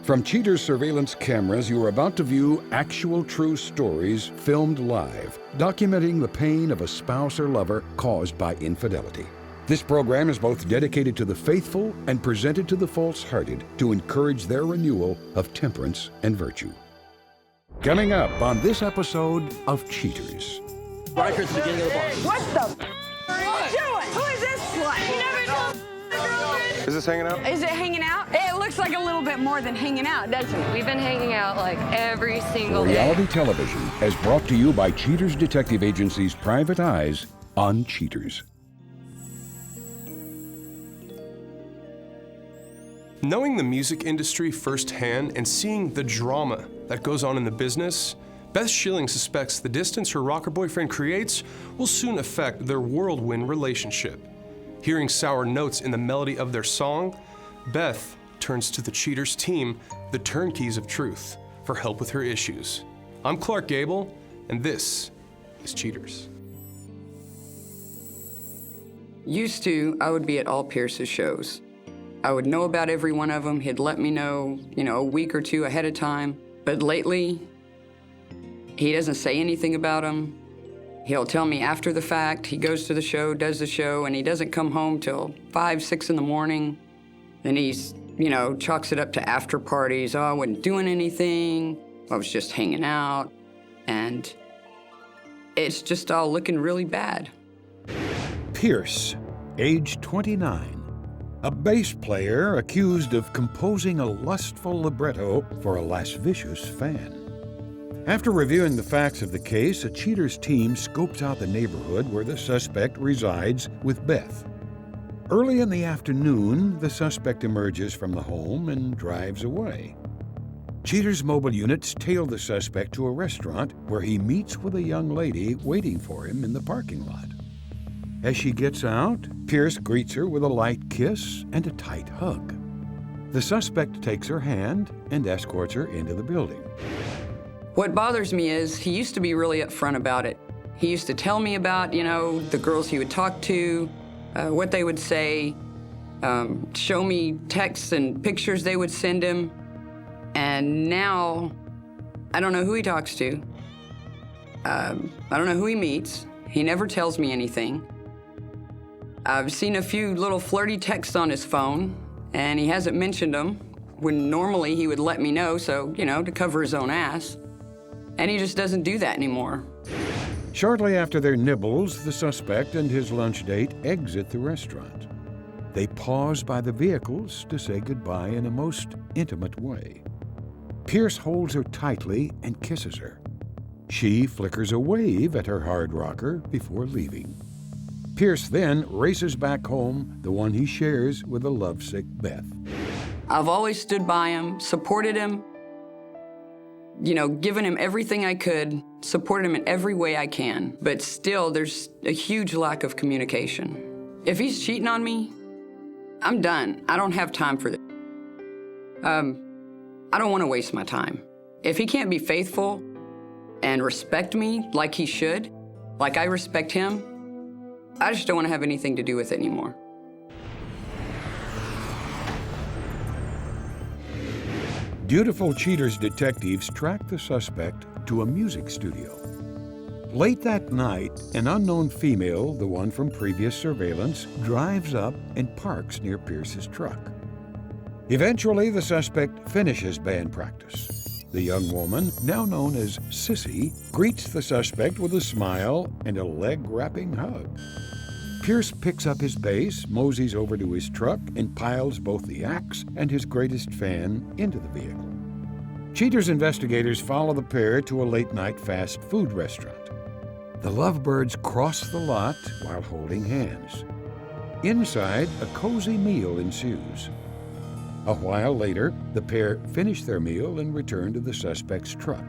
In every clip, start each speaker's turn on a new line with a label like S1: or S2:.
S1: From Cheater's surveillance cameras, you are about to view actual true stories filmed live, documenting the pain of a spouse or lover caused by infidelity. This program is both dedicated to the faithful and presented to the false-hearted to encourage their renewal of temperance and virtue. Coming up on this episode of Cheaters.
S2: Riker's the beginning of the bar.
S3: What the are you doing? Who is this slut? You never told the girlfriend.
S4: Is this hanging out?
S3: Is it hanging out? It looks like a little bit more than hanging out, doesn't it?
S5: We've been hanging out like every single day.
S1: Reality television is brought to you by Cheaters Detective Agency's Private Eyes on Cheaters.
S4: Knowing the music industry firsthand and seeing the drama that goes on in the business, Beth Schilling suspects the distance her rocker boyfriend creates will soon affect their whirlwind relationship. Hearing sour notes in the melody of their song, Beth turns to the Cheaters team, the Turnkeys of Truth, for help with her issues. I'm Clark Gable, and this is Cheaters.
S6: Used to, I would be at all Pierce's shows. I would know about every one of them. He'd let me know, a week or two ahead of time. But lately, he doesn't say anything about them. He'll tell me after the fact. He goes to the show, does the show, and he doesn't come home till 5, 6 in the morning. Then he's, chalks it up to after parties. Oh, I wasn't doing anything. I was just hanging out. And it's just all looking really bad.
S1: Pierce, age 29. A bass player accused of composing a lustful libretto for a lascivious fan. After reviewing the facts of the case, a Cheaters team scopes out the neighborhood where the suspect resides with Beth. Early in the afternoon, the suspect emerges from the home and drives away. Cheaters mobile units tail the suspect to a restaurant where he meets with a young lady waiting for him in the parking lot. As she gets out, Pierce greets her with a light kiss and a tight hug. The suspect takes her hand and escorts her into the building.
S6: What bothers me is he used to be really upfront about it. He used to tell me about, the girls he would talk to, what they would say, show me texts and pictures they would send him. And now, I don't know who he talks to. I don't know who he meets. He never tells me anything. I've seen a few little flirty texts on his phone, and he hasn't mentioned them, when normally he would let me know, so, to cover his own ass. And he just doesn't do that anymore.
S1: Shortly after their nibbles, the suspect and his lunch date exit the restaurant. They pause by the vehicles to say goodbye in a most intimate way. Pierce holds her tightly and kisses her. She flickers a wave at her hard rocker before leaving. Pierce then races back home, the one he shares with a lovesick Beth.
S6: I've always stood by him, supported him, given him everything I could, supported him in every way I can. But still, there's a huge lack of communication. If he's cheating on me, I'm done. I don't have time for this. I don't want to waste my time. If he can't be faithful and respect me like he should, like I respect him, I just don't want to have anything to do with it anymore.
S1: Dutiful Cheaters detectives track the suspect to a music studio. Late that night, an unknown female, the one from previous surveillance, drives up and parks near Pierce's truck. Eventually, the suspect finishes band practice. The young woman, now known as Sissy, greets the suspect with a smile and a leg-wrapping hug. Pierce picks up his bass, moseys over to his truck, and piles both the axe and his greatest fan into the vehicle. Cheaters investigators follow the pair to a late-night fast food restaurant. The lovebirds cross the lot while holding hands. Inside, a cozy meal ensues. A while later, the pair finish their meal and return to the suspect's truck.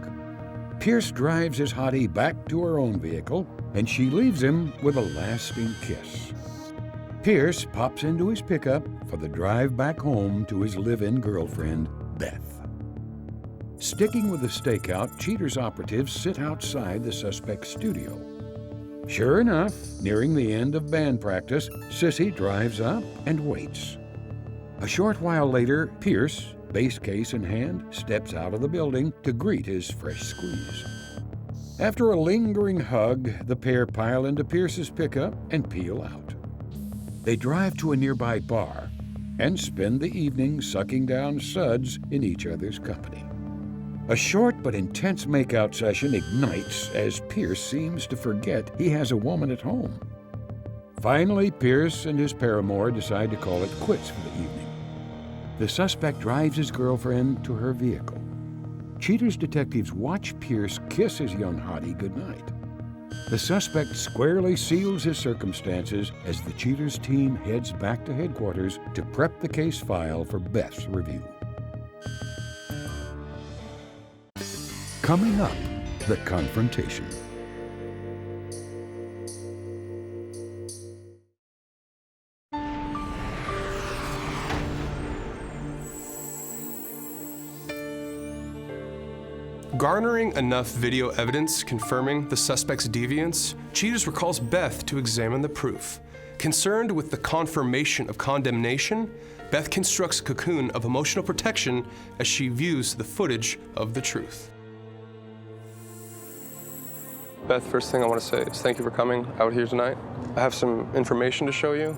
S1: Pierce drives his hottie back to her own vehicle, and she leaves him with a lasting kiss. Pierce pops into his pickup for the drive back home to his live-in girlfriend, Beth. Sticking with the stakeout, Cheaters operatives sit outside the suspect's studio. Sure enough, nearing the end of band practice, Sissy drives up and waits. A short while later, Pierce, Base case in hand, steps out of the building to greet his fresh squeeze. After a lingering hug, the pair pile into Pierce's pickup and peel out. They drive to a nearby bar and spend the evening sucking down suds in each other's company. A short but intense makeout session ignites as Pierce seems to forget he has a woman at home. Finally, Pierce and his paramour decide to call it quits for the evening. The suspect drives his girlfriend to her vehicle. Cheaters detectives watch Pierce kiss his young hottie goodnight. The suspect squarely seals his circumstances as the Cheaters team heads back to headquarters to prep the case file for Beth's review. Coming up, the confrontation.
S4: Garnering enough video evidence confirming the suspect's deviance, Cheaters recalls Beth to examine the proof. Concerned with the confirmation of condemnation, Beth constructs a cocoon of emotional protection as she views the footage of the truth. Beth, first thing I want to say is thank you for coming out here tonight. I have some information to show you.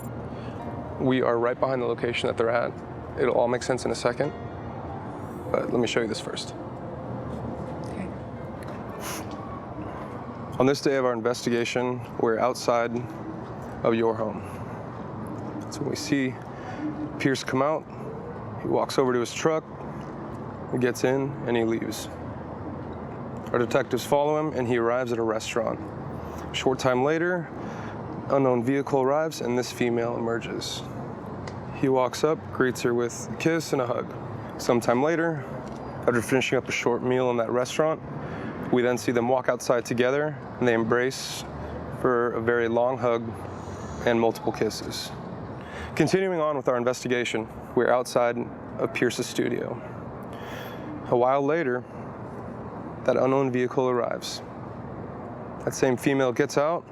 S4: We are right behind the location that they're at. It'll all make sense in a second, but let me show you this first. On this day of our investigation, we're outside of your home. So when we see Pierce come out, he walks over to his truck, he gets in, and he leaves. Our detectives follow him, and he arrives at a restaurant. A short time later, unknown vehicle arrives, and this female emerges. He walks up, greets her with a kiss and a hug. Sometime later, after finishing up a short meal in that restaurant, we then see them walk outside together, and they embrace for a very long hug and multiple kisses. Continuing on with our investigation, we're outside of Pierce's studio. A while later, that unknown vehicle arrives. That same female gets out,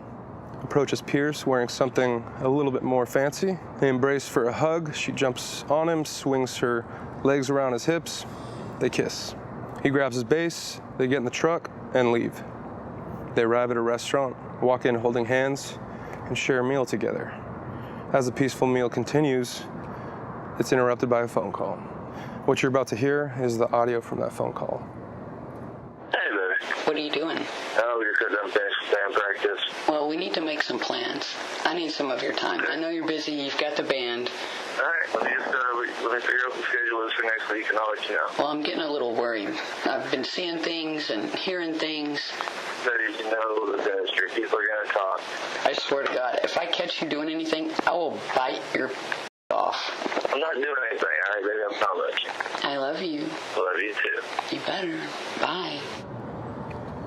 S4: approaches Pierce wearing something a little bit more fancy. They embrace for a hug. She jumps on him, swings her legs around his hips. They kiss. He grabs his bass, they get in the truck, and leave. They arrive at a restaurant, walk in holding hands, and share a meal together. As the peaceful meal continues, it's interrupted by a phone call. What you're about to hear is the audio from that phone call.
S7: Hey, baby.
S6: What are you doing?
S7: Oh, because I'm finished with band practice.
S6: Well, we need to make some plans. I need some of your time. I know you're busy, you've got the band.
S7: All right, let me figure out the schedule is for next week, and I'll let you know.
S6: Well, I'm getting a little worried. I've been seeing things and hearing things.
S7: That you know that street people are going to talk.
S6: I swear to God, if I catch you doing anything, I will bite your off.
S7: I'm not doing anything, all right, baby? I promise you.
S6: I love you.
S7: Love you, too.
S6: You better. Bye.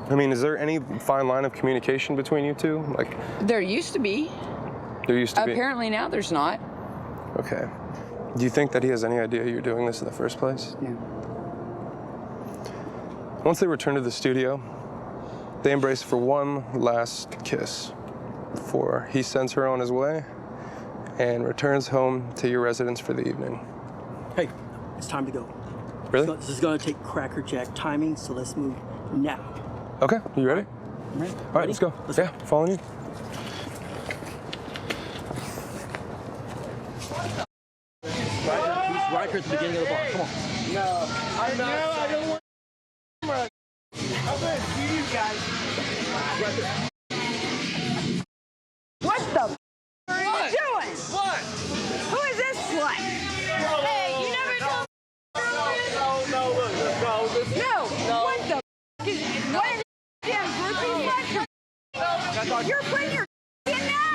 S4: I mean, is there any fine line of communication between you two? Like,
S6: There used to be.
S4: there used to be?
S6: Apparently now there's not.
S4: Okay. Do you think that he has any idea you're doing this in the first place?
S6: No.
S4: Once they return to the studio, they embrace for one last kiss before he sends her on his way and returns home to your residence for the evening.
S2: Hey, it's time to go.
S4: Really?
S2: This is going to take crackerjack timing, so let's move now.
S4: Okay, you ready?
S2: I'm ready.
S4: All right, let's go. Yeah, following you.
S2: Right here at the beginning of the bar. Come on. No, I don't want. I'm going to see you guys.
S3: What the are you doing?
S2: What?
S3: Who is this slut? Hey, you never told
S2: No, look, let's go.
S3: No. What the is what is damn groupie slut? You're putting your in that?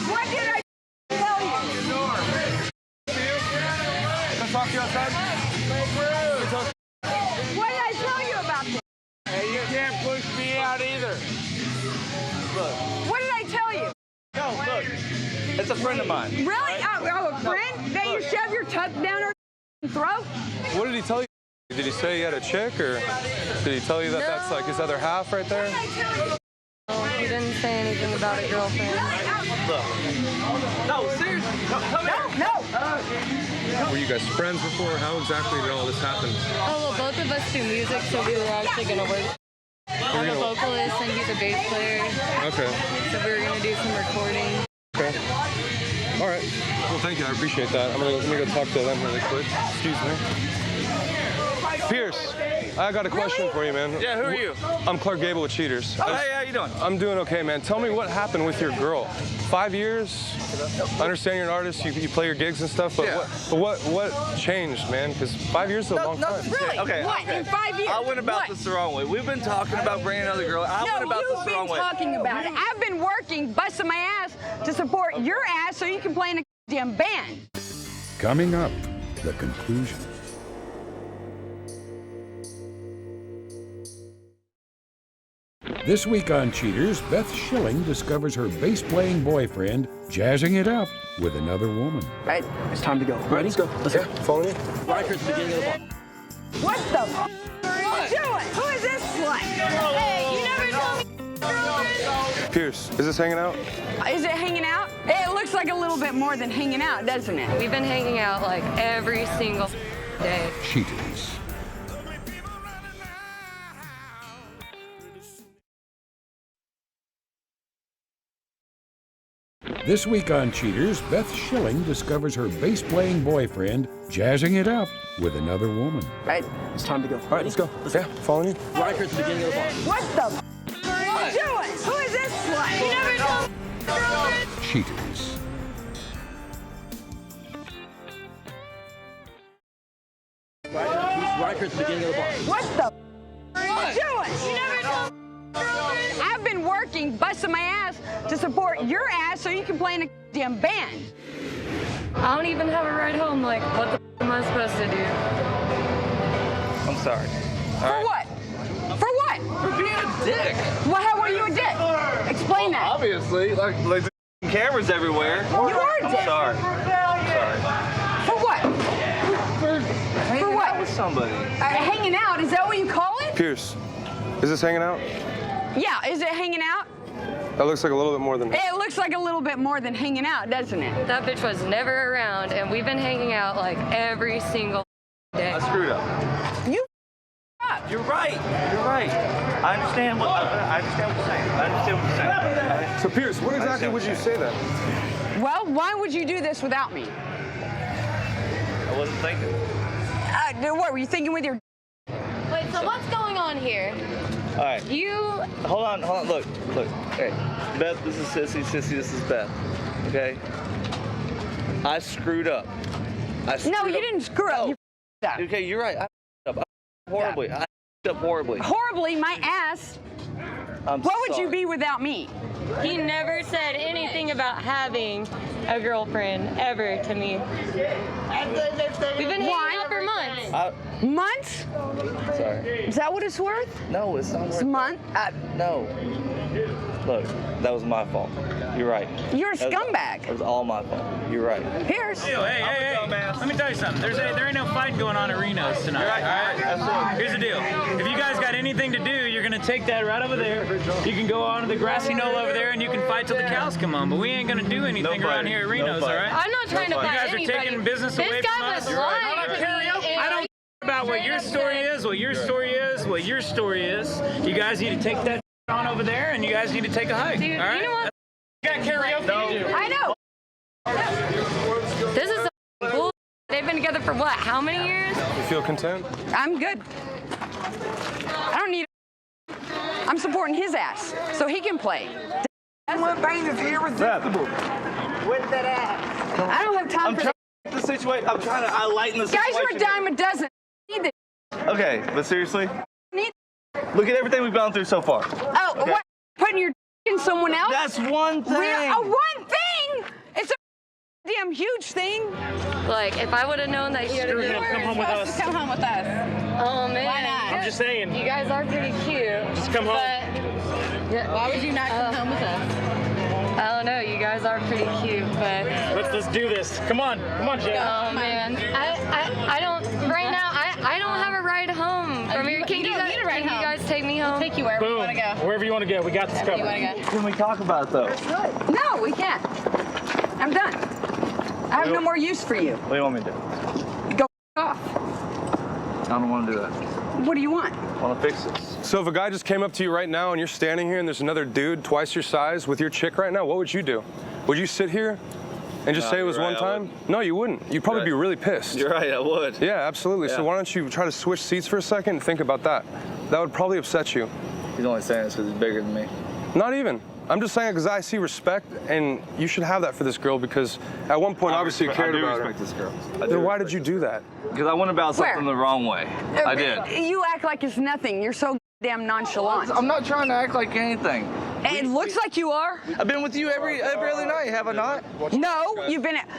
S3: What did I tell you?
S4: Can I talk to you outside?
S3: What did I tell you about this?
S2: Hey, you can't push me out either. Look.
S3: What did I tell you?
S2: No, look. It's a friend of mine.
S3: Really? Oh, a friend? That you shove your tuck down her throat?
S4: What did he tell you? Did he say he had a chick, or did he tell you that that's like his other half right there?
S5: He didn't say anything about a girlfriend.
S2: Look. No, seriously. No, come here.
S3: No.
S4: were you guys friends before? How exactly did all this happen?
S5: Oh, well, both of us do music, so we were actually going to work. I'm a vocalist and he's a bass player.
S4: Okay.
S5: So we were going to do some recording.
S4: Okay. All right. Well, thank you. I appreciate that. Let me go talk to them really quick. Excuse me. Pierce, I got a question for you, man.
S8: Yeah, who are you?
S4: I'm Clark Gable with Cheaters.
S8: Oh, hey, how you doing?
S4: I'm doing okay, man. Tell me what happened with your girl. 5 years? I understand you're an artist. You play your gigs and stuff, but
S8: Yeah.
S4: what changed, man? Because 5 years is a long time.
S3: Really?
S8: Okay.
S3: What?
S8: Okay.
S3: In 5 years?
S8: I went about
S3: What?
S8: this the wrong way. We've been talking about bringing another girl. I went about this the wrong way.
S3: No, you've been talking about it. I've been working, busting my ass to support your ass so you can play in a damn band.
S1: Coming up, the conclusion. This week on Cheaters, Beth Schilling discovers her bass-playing boyfriend jazzing it up with another woman.
S9: Right, it's time to go. Ready? Let's go. Let's go.
S4: Follow me.
S9: Right here at the beginning of the bar.
S3: What the f are you doing? Who is this slut? Hey, you never told me.
S4: Pierce, is this hanging out?
S3: Is it hanging out? It looks like a little bit more than hanging out, doesn't it?
S5: We've been hanging out like every single day.
S1: Cheaters. This week on Cheaters, Beth Schilling discovers her bass-playing boyfriend jazzing it up with another woman.
S9: Right, it's time to go. All right, let's go. Let's
S4: Yeah, follow me.
S9: go. Right here at the beginning of the bar.
S3: What the f are you doing? Who is this slut? You never told me.
S1: Cheaters.
S9: Right here at the beginning of the bar.
S3: What the f are you doing? You never told me. I've been working, busting my ass to support your ass so you can play in a damn band.
S5: I don't even have a ride home. Like, what the f am I supposed to do?
S8: I'm sorry.
S3: For what? For what?
S8: For being a dick.
S3: Well, how were you a dick? Explain that.
S8: Obviously, like the cameras everywhere.
S3: You are a
S8: I'm
S3: dick.
S8: sorry. Sorry.
S3: For what?
S8: Hanging
S3: what?
S8: out with somebody.
S3: Hanging out, is that what you call it?
S4: Pierce, is this hanging out?
S3: Yeah, is it hanging out?
S4: That looks like a little bit more than.
S3: It looks like a little bit more than hanging out, doesn't it?
S5: That bitch was never around, and we've been hanging out like every single day.
S8: I screwed up.
S3: You up.
S8: You're right. You're right. I understand what you're saying. I understand what you're saying.
S4: So Pierce, what exactly would you say then?
S3: Well, why would you do this without me?
S8: I wasn't thinking.
S3: What, were you thinking with your...
S5: Wait, so what's going on here?
S8: All right.
S5: You...
S8: Hold on. Look. Hey, Beth, this is Sissy. Sissy, this is Beth. Okay? I screwed up.
S3: No, you didn't screw up.
S8: No.
S3: You f***ed up.
S8: Okay, you're right. I f***ed up. Horribly. I f***ed up horribly.
S3: Horribly, my ass.
S8: I'm
S3: What would you
S8: sorry.
S3: be without me?
S5: He never said anything about having a girlfriend ever to me. We've been hanging out for months.
S3: Months?
S8: Sorry.
S3: Is that what it's worth?
S8: No, it's not
S3: It's
S8: worth
S3: a month?
S8: No. Look, that was my fault. You're right.
S3: You're a
S8: That was-
S3: scumbag.
S8: That was all my fault. You're right.
S3: Pierce.
S10: Hey, let me tell you something. There ain't no fight going on at Reno's tonight.
S8: You're right.
S10: All right?
S8: Absolutely.
S10: Here's the deal. If you guys got anything to do, you're gonna take that right over there. You can go on to the grassy knoll over there and you can fight till the cows come home. But we ain't gonna do anything
S8: No
S10: around
S8: fighting.
S10: here at
S8: No
S10: Reno's, all
S8: fighting.
S10: right?
S5: I'm not trying to
S10: You
S5: fight
S10: guys are
S5: anybody.
S10: taking business away
S5: this
S10: from
S5: guy
S10: us.
S5: was
S10: You're right.
S5: lying to me.
S10: I don't about what your story is, what your story is, what your story is. You guys need to take that on over there and you guys need to take a hike.
S5: Dude,
S10: all right?
S5: you know what?
S10: You got karaoke to do.
S3: I know.
S5: This is some bull. They've been together for what? How many years?
S4: You feel content?
S3: I'm good. I don't need... I'm supporting his ass, so he can play.
S2: One thing that's irresistible. With that ass.
S3: I don't have time
S8: I'm
S3: for
S8: trying to the situation. I'm trying to. I lighten the
S3: Guys
S8: situation.
S3: are a dime a dozen. Need the...
S8: Okay, but seriously,
S3: Need...
S8: look at everything we've gone through so far.
S3: Oh,
S8: Okay.
S3: what? Putting your in someone else?
S8: That's one thing.
S3: One thing? It's a damn huge thing.
S5: Like, if I would have known that he had a girlfriend.
S10: Come home with us.
S3: Come home with us.
S5: Oh man.
S3: Why not?
S10: I'm just saying.
S5: You guys are pretty cute.
S10: Just come home.
S5: But
S3: Why would you not come home with us?
S5: I don't know. You guys are pretty cute, but
S10: Let's do this. Come on, Jay.
S5: oh man, I don't. Right now, I don't have a ride home from here. Can you guys take me home?
S3: Take you wherever you want to go.
S10: Wherever you want to go, we got this covered.
S8: Can we talk about it though?
S3: No, we can't. I'm done.
S6: I have no more use for you.
S8: What do you want me to do?
S6: Go off.
S8: I don't want to do that.
S6: What do you want?
S8: I want to fix this.
S4: So if a guy just came up to you right now and you're standing here and there's another dude twice your size with your chick right now, what would you do? Would you sit here and just say it was one time? No, you wouldn't. You'd probably be really pissed.
S8: You're right, I would.
S4: Yeah, absolutely.
S8: Yeah.
S4: So why don't you try to switch seats for a second and think about that? That would probably upset you.
S8: He's only saying this because he's bigger than me.
S4: Not even. I'm just saying it because I see respect, and you should have that for this girl because at one point, obviously, you cared about her.
S8: I do respect this girl.
S4: Then why did you do that?
S8: Because I went about something the wrong way. I did.
S6: You act like it's nothing. You're so damn nonchalant.
S8: I'm not trying to act like anything.
S6: It looks like you are.
S8: I've been with you every other night, have I not?
S6: No, you've been at,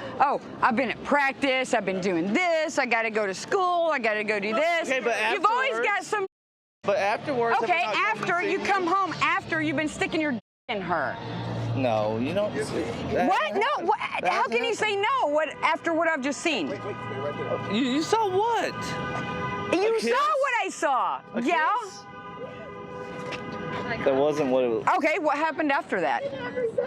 S6: I've been at practice, I've been doing this, I gotta go to school, I gotta go do this.
S8: Okay, but
S6: you've always got some.
S8: But afterwards.
S6: Okay, after you come home, after you've been sticking your in her.
S8: No, you don't.
S6: What? No. What? How can you say no? What after what I've just seen?
S8: You saw what?
S6: You saw what I saw. Yeah.
S8: That wasn't what it was.
S6: Okay, what happened after that?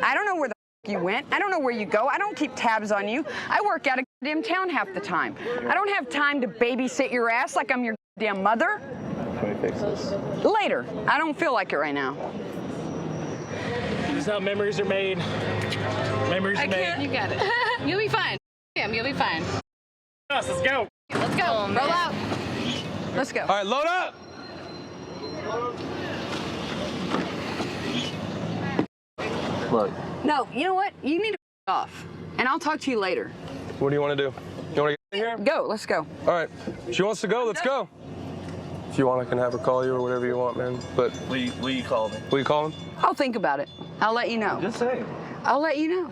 S6: I don't know where the you went. I don't know where you go. I don't keep tabs on you. I work out of damn town half the time. I don't have time to babysit your ass like I'm your damn mother.
S8: Can we fix this?
S6: Later. I don't feel like it right now.
S9: This is how memories are made. Memories are made.
S11: You got it. You'll be fine. You'll be fine.
S9: Let's go.
S11: Let's go. Roll out.
S6: Let's go.
S4: All right, load up.
S8: Look.
S6: No, you know what? You need to off, and I'll talk to you later.
S4: What do you want to do? You want to get in here?
S6: Go. Let's go.
S4: All right. She wants to go. Let's go. If you want, I can have her call you or whatever you want, man. But
S8: Will you call me?
S4: will you call him?
S6: I'll think about it. I'll let you know.
S8: Just say.
S6: I'll let you know.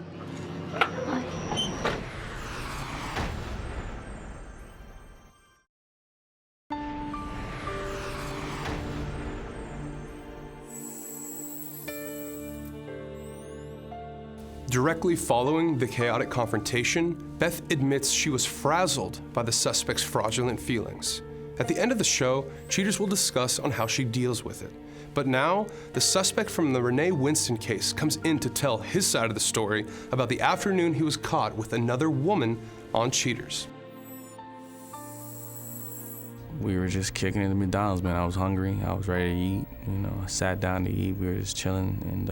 S4: Directly following the chaotic confrontation, Beth admits she was frazzled by the suspect's fraudulent feelings. At the end of the show, cheaters will discuss on how she deals with it. But now, the suspect from the Renee Winston case comes in to tell his side of the story about the afternoon he was caught with another woman on Cheaters.
S12: We were just kicking it at McDonald's, man. I was hungry. I was ready to eat. You know, I sat down to eat. We were just chilling, and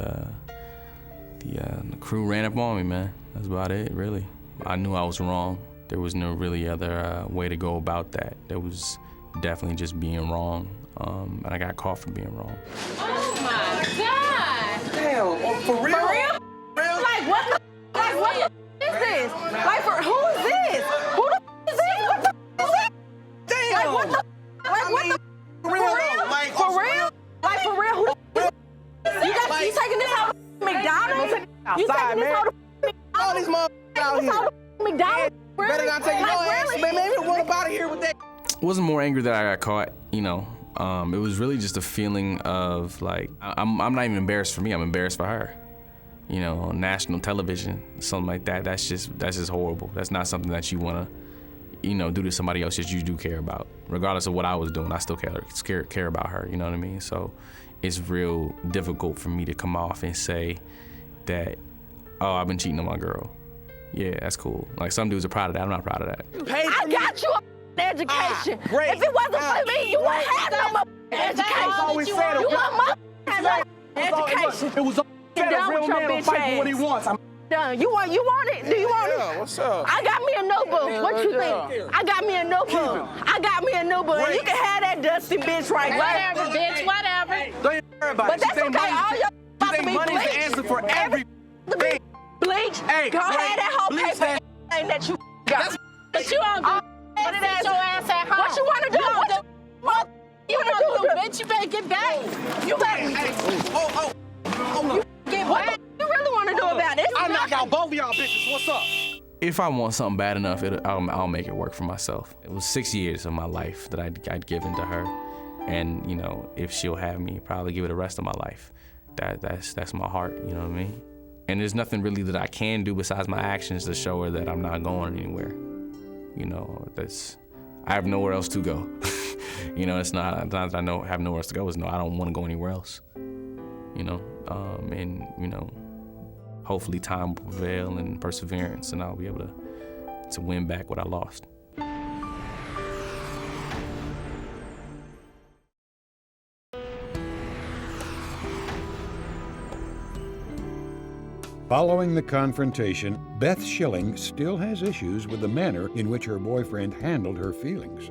S12: the crew ran up on me, man. That's about it, really. I knew I was wrong. There was no really other way to go about that. There was definitely just being wrong, and I got caught for being wrong.
S11: Oh my God!
S2: Damn, for real?
S11: For real?
S3: Like what the? Like what the is this? Like for who is this? Who the is this? What the is this?
S2: Damn.
S3: Like what the? Like what the?
S2: For real? Like
S3: For real? Like for real? Who the? You taking this out of McDonald's? You taking this out of
S2: all these motherfuckers out here.
S3: McDonald's?
S2: Better not take your ass, man. Maybe run up out of here with that.
S12: It wasn't more angry that I got caught, you know. It was really just a feeling of like, I'm not even embarrassed for me, I'm embarrassed for her. You know, on national television, something like that, that's just horrible. That's not something that you wanna, you know, do to somebody else that you do care about. Regardless of what I was doing, I still care about her, you know what I mean? So it's real difficult for me to come off and say that, oh, I've been cheating on my girl. Yeah, that's cool. Like some dudes are proud of that, I'm not proud of that.
S3: I got you education. If it wasn't for me, you wouldn't have no more education. You want my education.
S2: It was a real man will fight for what he wants. I'm
S3: done. You want it? Do you want it?
S2: Yeah, what's up?
S3: I got me a notebook. What you think? I got me a notebook. I got me a notebook. And you can have that dusty bitch right there.
S11: Whatever, bitch. Whatever.
S2: Don't even worry about
S3: But
S2: it.
S3: that's okay. All your about to be
S2: money's the answer for everything.
S3: Bleach.
S2: Hey,
S3: go ahead that whole
S2: bleach
S3: paper
S2: that.
S3: that you got.
S11: But you don't do
S3: Sit
S11: sit your ass at home.
S3: What you want to do? What
S11: You don't do, bitch. You better get back. You better get
S3: what
S11: back.
S3: you really want to do about it?
S2: I knock out both of y'all bitches. What's up?
S12: If I want something bad enough, I'll make it work for myself. It was 6 years of my life that I'd given to her. And, you know, if she'll have me, probably give it the rest of my life. That's my heart, you know what I mean? And there's nothing really that I can do besides my actions to show her that I'm not going anywhere. You know, I have nowhere else to go. You know, it's not that I have nowhere else to go. It's no, I don't want to go anywhere else. You know, and you know, hopefully time will prevail and perseverance, and I'll be able to to win back what I lost.
S1: Following the confrontation, Beth Schilling still has issues with the manner in which her boyfriend handled her feelings.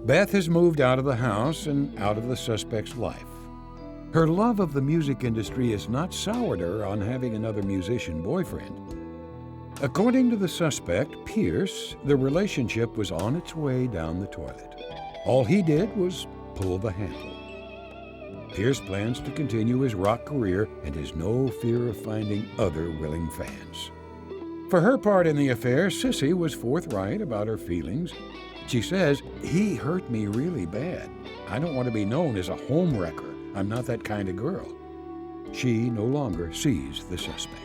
S1: Beth has moved out of the house and out of the suspect's life. Her love of the music industry has not soured her on having another musician boyfriend. According to the suspect, Pierce, the relationship was on its way down the toilet. All he did was pull the handle. Pierce plans to continue his rock career and has no fear of finding other willing fans. For her part in the affair, Sissy was forthright about her feelings. She says, "He hurt me really bad. I don't want to be known as a home wrecker. I'm not that kind of girl." She no longer sees the suspect.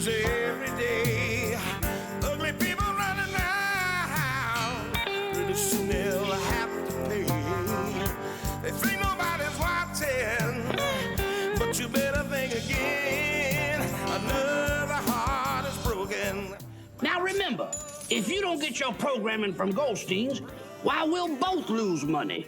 S2: Every day, ugly people running around. Pretty soon they'll have to pay. They think nobody's watching, but you better think again. Another heart is broken.
S13: Now remember, if you don't get your programming from Goldstein's, why we'll both lose money.